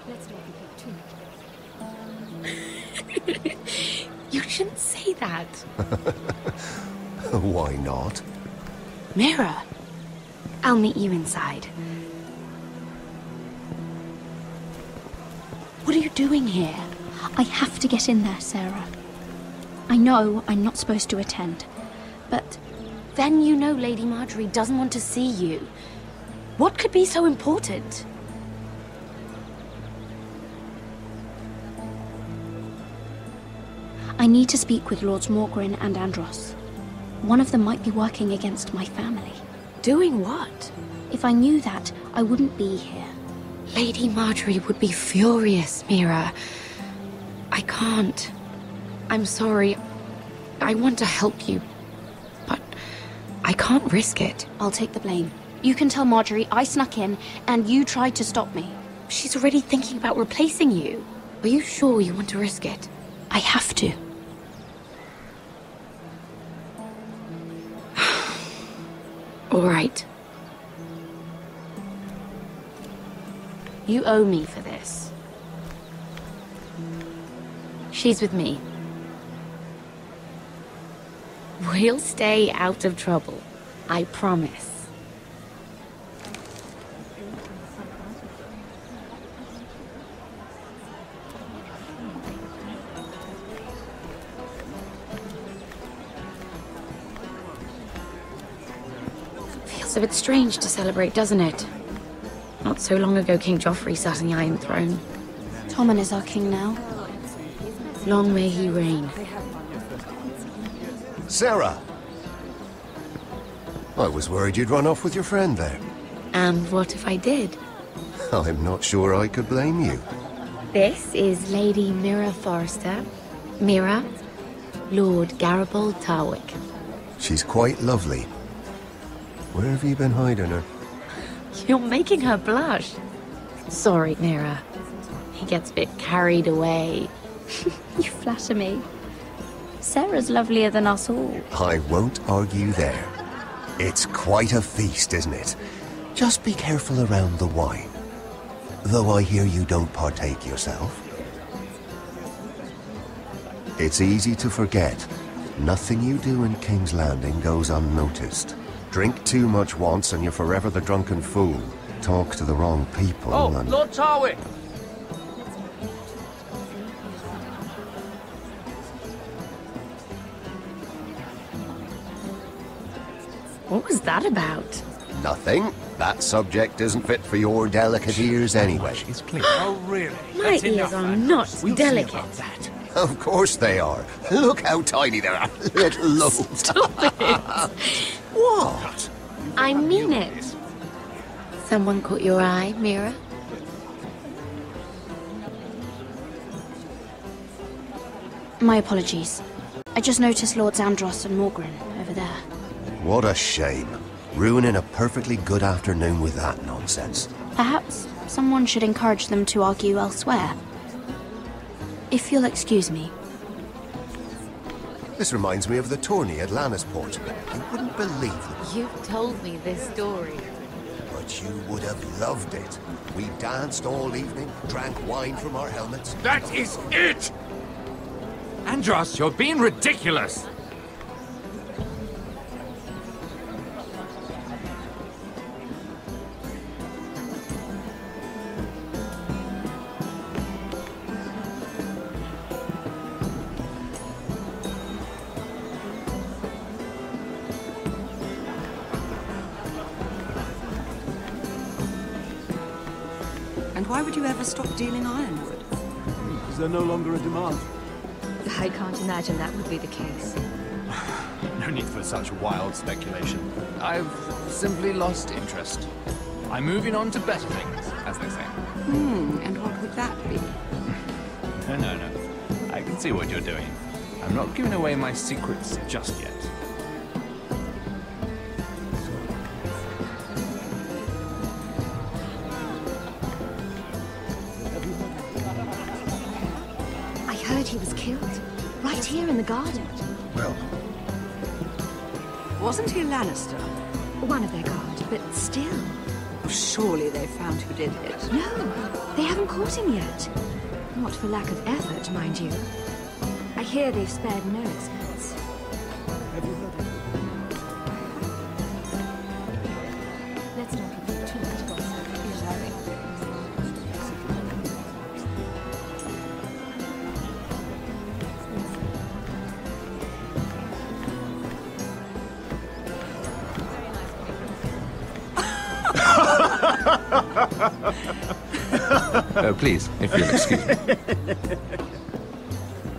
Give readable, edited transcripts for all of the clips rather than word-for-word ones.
Let's do it too. You shouldn't say that. Why not? Mira, I'll meet you inside. What are you doing here? I have to get in there, Sarah. I know I'm not supposed to attend, but... Then you know Lady Marjorie doesn't want to see you. What could be so important? I need to speak with Lords Morgren and Andros. One of them might be working against my family. Doing what? If I knew that, I wouldn't be here. Lady Marjorie would be furious, Mira. I can't. I'm sorry. I want to help you, but I can't risk it. I'll take the blame. You can tell Marjorie I snuck in, and you tried to stop me. She's already thinking about replacing you. Are you sure you want to risk it? I have to. All right. You owe me for this. She's with me. We'll stay out of trouble. I promise. Feels a bit strange to celebrate, doesn't it? Not so long ago, King Joffrey sat on the Iron Throne. Tommen is our king now. Long may he reign. Sarah! I was worried you'd run off with your friend there. And what if I did? I'm not sure I could blame you. This is Lady Mira Forrester. Mira, Lord Garibald Tarwick. She's quite lovely. Where have you been hiding her? You're making her blush. Sorry, Mira. He gets a bit carried away. You flatter me. Sarah's lovelier than us all. I won't argue there. It's quite a feast, isn't it? Just be careful around the wine. Though I hear you don't partake yourself. It's easy to forget. Nothing you do in King's Landing goes unnoticed. Drink too much once and you're forever the drunken fool. Talk to the wrong people and... Lord Tarwick! What was that about? Nothing. That subject isn't fit for your delicate ears anyway. It's clear. Oh, really? My ears are not delicate. Of course they are. Look how tiny they are. Little lobes. Stop it! What? I mean it. Someone caught your eye, Mira? My apologies. I just noticed Lords Andros and Morgren over there. What a shame. Ruining a perfectly good afternoon with that nonsense. Perhaps someone should encourage them to argue elsewhere. If you'll excuse me. This reminds me of the tourney at Lannisport. You wouldn't believe it. You've told me this story. But you would have loved it. We danced all evening, drank wine from our helmets. That is it! Andros, you're being ridiculous! And why would you ever stop dealing ironwood? Is there no longer a demand? I can't imagine that would be the case. No need for such wild speculation. I've simply lost interest. I'm moving on to better things, as they say. And what would that be? No. I can see what you're doing. I'm not giving away my secrets just yet. I heard he was killed. Right here in the garden. Well, Wasn't he a Lannister? One of their guard, but still. surely they found who did it. No, they haven't caught him yet. Not for lack of effort, mind you. I hear they've spared no expense. Let's not give too much gossip. Oh, please, if you'll excuse me.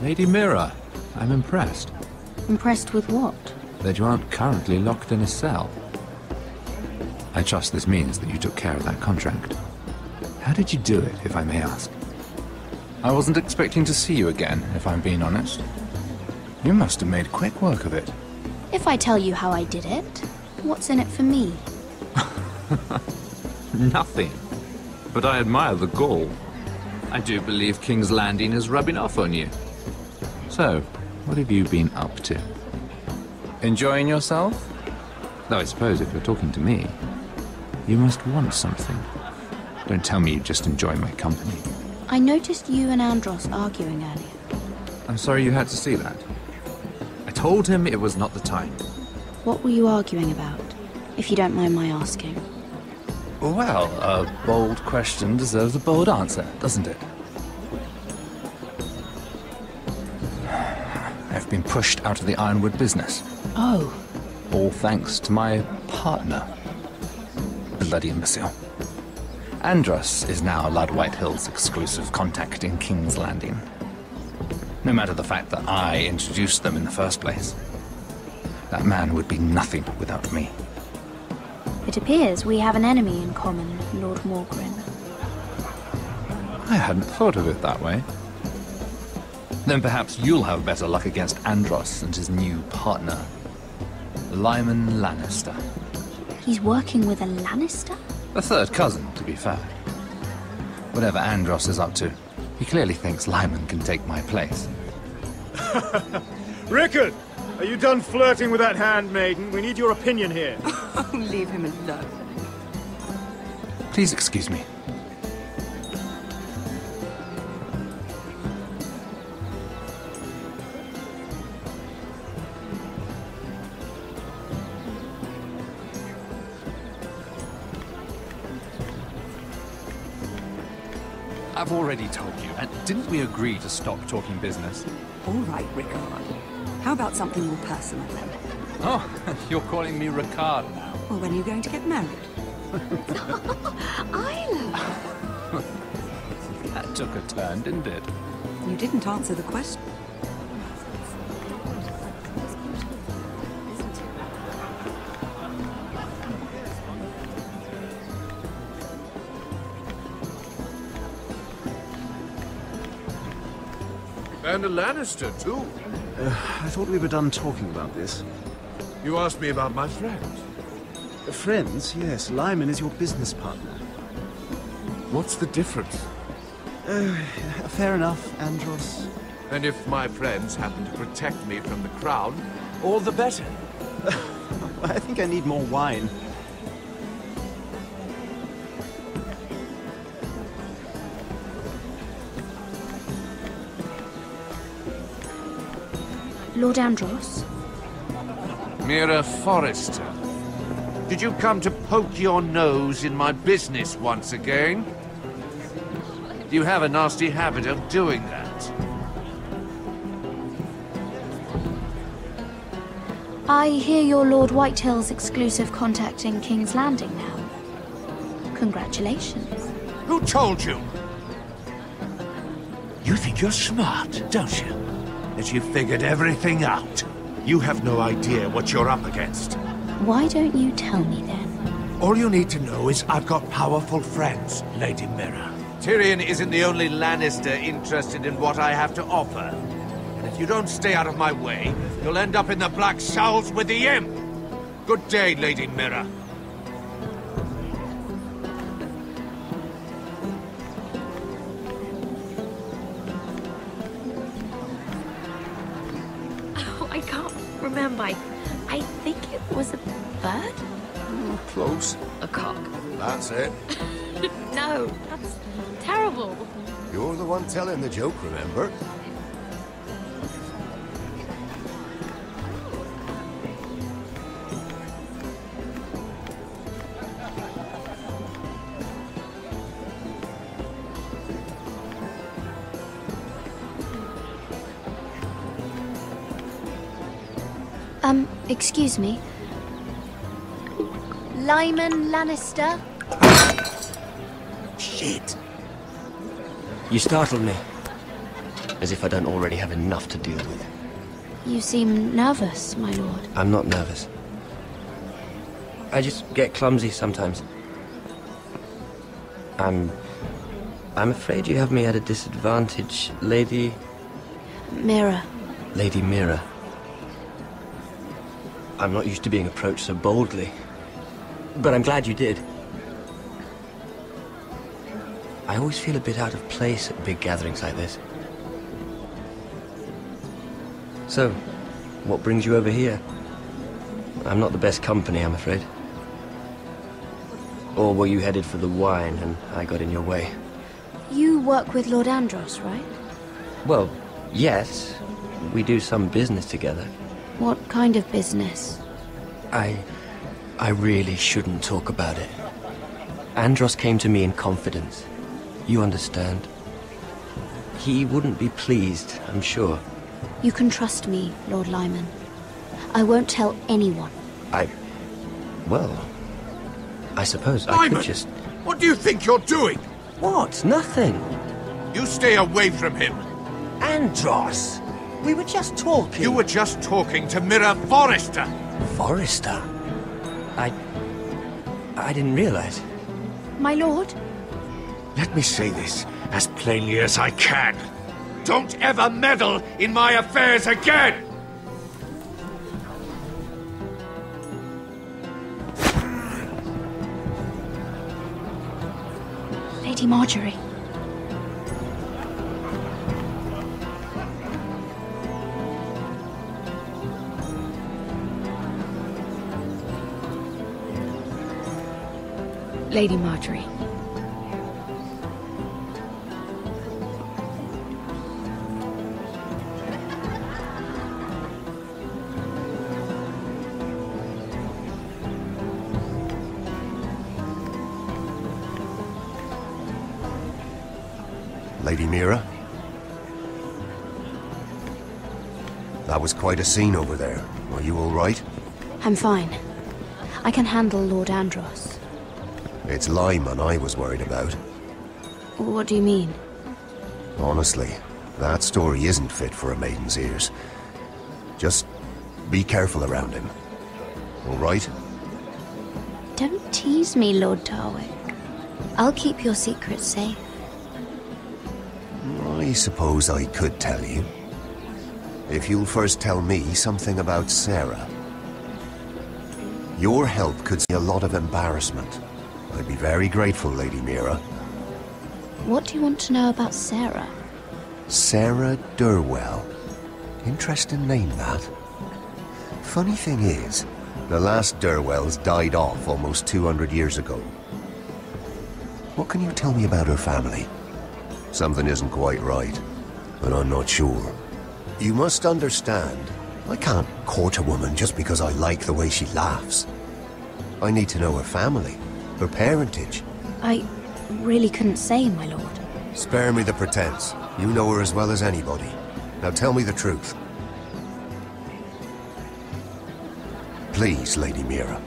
Lady Mira, I'm impressed Impressed with what? that you aren't currently locked in a cell. I trust this means that you took care of that contract. How did you do it, if I may ask? I wasn't expecting to see you again, if I'm being honest. You must have made quick work of it. If I tell you how I did it, what's in it for me? Nothing. But I admire the gall. I do believe King's Landing is rubbing off on you. So, what have you been up to? Enjoying yourself? Though I suppose if you're talking to me, you must want something. Don't tell me you just enjoy my company. I noticed you and Andros arguing earlier. I'm sorry you had to see that. I told him it was not the time. What were you arguing about, if you don't mind my asking? Well, a bold question deserves a bold answer, doesn't it? I've been pushed out of the ironwood business. Oh. All thanks to my partner. Bloody imbecile. Andros is now Lad Whitehill's exclusive contact in King's Landing. No matter the fact that I introduced them in the first place. That man would be nothing without me. It appears we have an enemy in common, Lord Morgrin. I hadn't thought of it that way. Then perhaps you'll have better luck against Andros and his new partner, Lyman Lannister. He's working with a Lannister? A third cousin, to be fair. Whatever Andros is up to, he clearly thinks Lyman can take my place. Rickard! Are you done flirting with that handmaiden? We need your opinion here. Oh, leave him alone. Please excuse me. I've already told you, and didn't we agree to stop talking business? All right, Rickard. How about something more personal then? Oh, you're calling me Ricard now. Well, when are you going to get married? Isla! That took a turn, didn't it? You didn't answer the question. And a Lannister, too. I thought we were done talking about this. You asked me about my friends. Friends? Yes. Lyman is your business partner. What's the difference? Fair enough, Andros. And if my friends happen to protect me from the crown, all the better. I think I need more wine. Lord Andros? Mira Forrester, did you come to poke your nose in my business once again? You have a nasty habit of doing that. I hear you're Lord Whitehill's exclusive contact in King's Landing now. Congratulations. Who told you? You think you're smart, don't you? That you've figured everything out. You have no idea what you're up against. Why don't you tell me then? All you need to know is I've got powerful friends, Lady Mira. Tyrion isn't the only Lannister interested in what I have to offer. And if you don't stay out of my way, you'll end up in the Black Showls with the Imp. Good day, Lady Mira. Oh, I can't remember. I think it was a bird? Close. A cock. That's it. No, that's terrible. You're the one telling the joke, remember? Excuse me. Lyman Lannister? Shit. You startled me. As if I don't already have enough to deal with. You seem nervous, my lord. I'm not nervous. I just get clumsy sometimes. I'm afraid you have me at a disadvantage, Lady... Mira. Lady Mira. I'm not used to being approached so boldly. But I'm glad you did. I always feel a bit out of place at big gatherings like this. So, what brings you over here? I'm not the best company, I'm afraid. Or were you headed for the wine and I got in your way? You work with Lord Andros, right? Well, yes. We do some business together. What kind of business? I really shouldn't talk about it. Andros came to me in confidence. You understand. He wouldn't be pleased, I'm sure. You can trust me, Lord Lyman. I won't tell anyone. Well, I suppose Lyman, I could just... what do you think you're doing? What? Nothing. You stay away from him. Andros! We were just talking. You were just talking to Mira Forrester. Forrester? I didn't realize. My lord? Let me say this as plainly as I can. Don't ever meddle in my affairs again! Lady Marjorie. Lady Marjorie. Lady Mira? That was quite a scene over there. Are you all right? I'm fine. I can handle Lord Andros. It's Lyman I was worried about. What do you mean? Honestly, that story isn't fit for a maiden's ears. Just be careful around him. All right? Don't tease me, Lord Tarwick. I'll keep your secret safe. I suppose I could tell you. If you'll first tell me something about Sarah. Your help could see a lot of embarrassment. I'd be very grateful, Lady Mira. What do you want to know about Sarah? Sarah Durwell. Interesting name, that. Funny thing is, the last Durwells died off almost 200 years ago. What can you tell me about her family? Something isn't quite right, but I'm not sure. You must understand, I can't court a woman just because I like the way she laughs. I need to know her family, her parentage. I really couldn't say, my lord. Spare me the pretense. You know her as well as anybody. Now tell me the truth. Please, Lady Mira.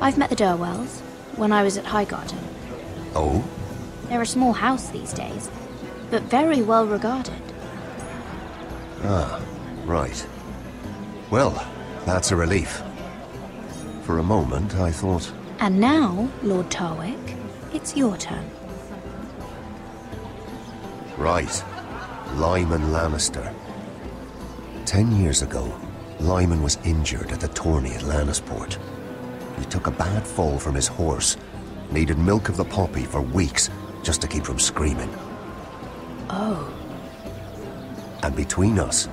I've met the Durwells when I was at Highgarden. Oh? They're a small house these days, but very well regarded. Ah, right. Well, that's a relief. For a moment, I thought... And now, Lord Tarwick, it's your turn. Right. Lyman Lannister. 10 years ago, Lyman was injured at the tourney at Lannisport. He took a bad fall from his horse Needed milk of the poppy for weeks, just to keep from screaming. Oh. And between us,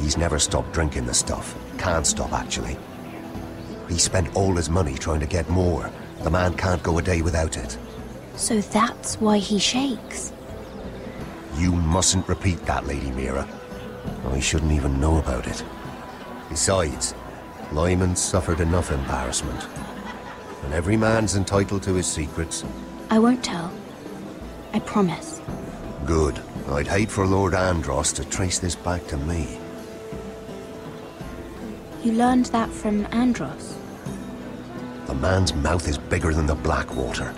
he's never stopped drinking the stuff. Can't stop, actually. He spent all his money trying to get more. The man can't go a day without it. So that's why he shakes. You mustn't repeat that, Lady Mira. I shouldn't even know about it. Besides, Lyman suffered enough embarrassment. And every man's entitled to his secrets. I won't tell. I promise. Good. I'd hate for Lord Andros to trace this back to me. You learned that from Andros? The man's mouth is bigger than the Blackwater.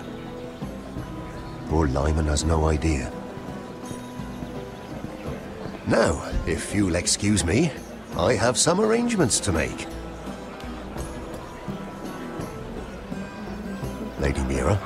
Poor Lyman has no idea. Now, if you'll excuse me, I have some arrangements to make. Lady Mira.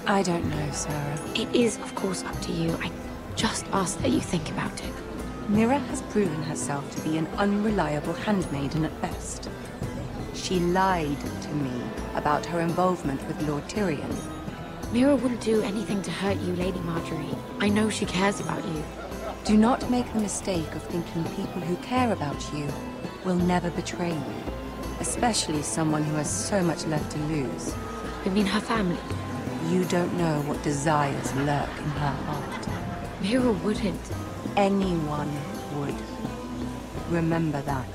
I don't know, Sarah. It is, of course, up to you. I just ask that you think about it. Mira has proven herself to be an unreliable handmaiden at best. She lied to me about her involvement with Lord Tyrion. Mira wouldn't do anything to hurt you, Lady Marjorie. I know she cares about you. Do not make the mistake of thinking people who care about you will never betray you. Especially someone who has so much left to lose. You mean her family? You don't know what desires lurk in her heart. Mira wouldn't. Anyone would. Remember that.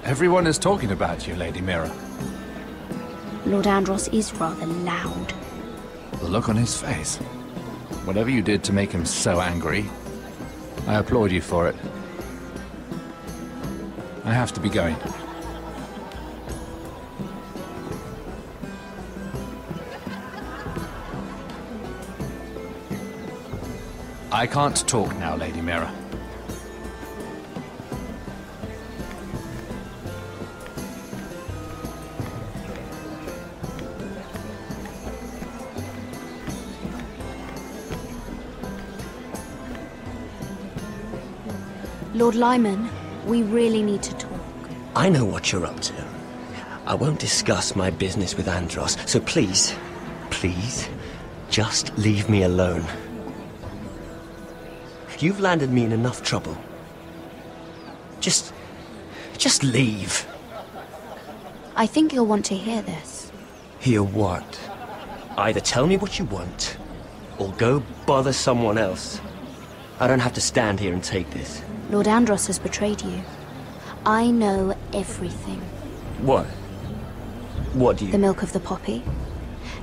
Everyone is talking about you, Lady Mira. Lord Andros is rather loud. The look on his face. Whatever you did to make him so angry, I applaud you for it. I have to be going. I can't talk now, Lady Mira. Lord Lyman, we really need to talk. I know what you're up to. I won't discuss my business with Andros, so please, please, just leave me alone. You've landed me in enough trouble. Just leave. I think you'll want to hear this. Hear what? Either tell me what you want, or go bother someone else. I don't have to stand here and take this. Lord Andros has betrayed you. I know everything. What? What do you... The milk of the poppy.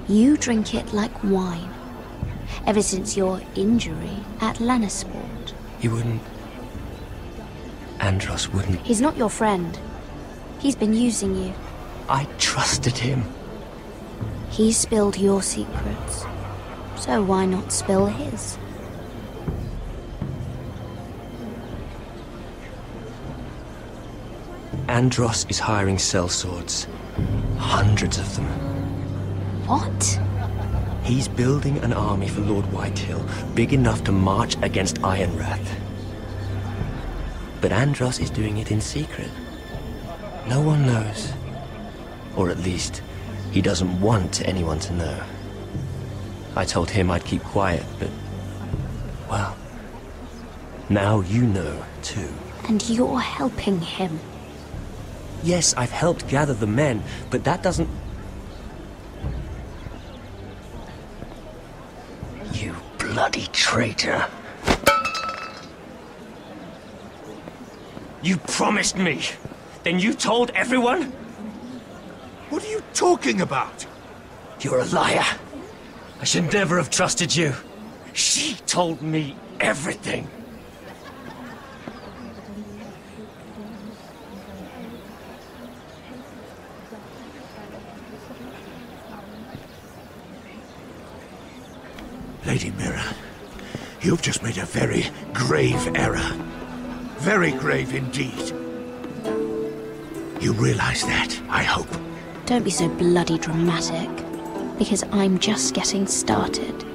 You drink it like wine. Ever since your injury at Lannisport. He wouldn't... Andros wouldn't... He's not your friend. He's been using you. I trusted him. He spilled your secrets. So why not spill his? Andros is hiring sellswords. Hundreds of them. What? He's building an army for Lord Whitehill, big enough to march against Ironrath. But Andros is doing it in secret. No one knows. Or at least, He doesn't want anyone to know. I told him I'd keep quiet, but... well... now you know, too. And you're helping him. Yes, I've helped gather the men, but that doesn't... You bloody traitor. You promised me! Then you told everyone? What are you talking about? You're a liar. I should never have trusted you. She told me everything. Lady Mira, you've just made a very grave error. Very grave indeed. You realize that, I hope. Don't be so bloody dramatic, because I'm just getting started.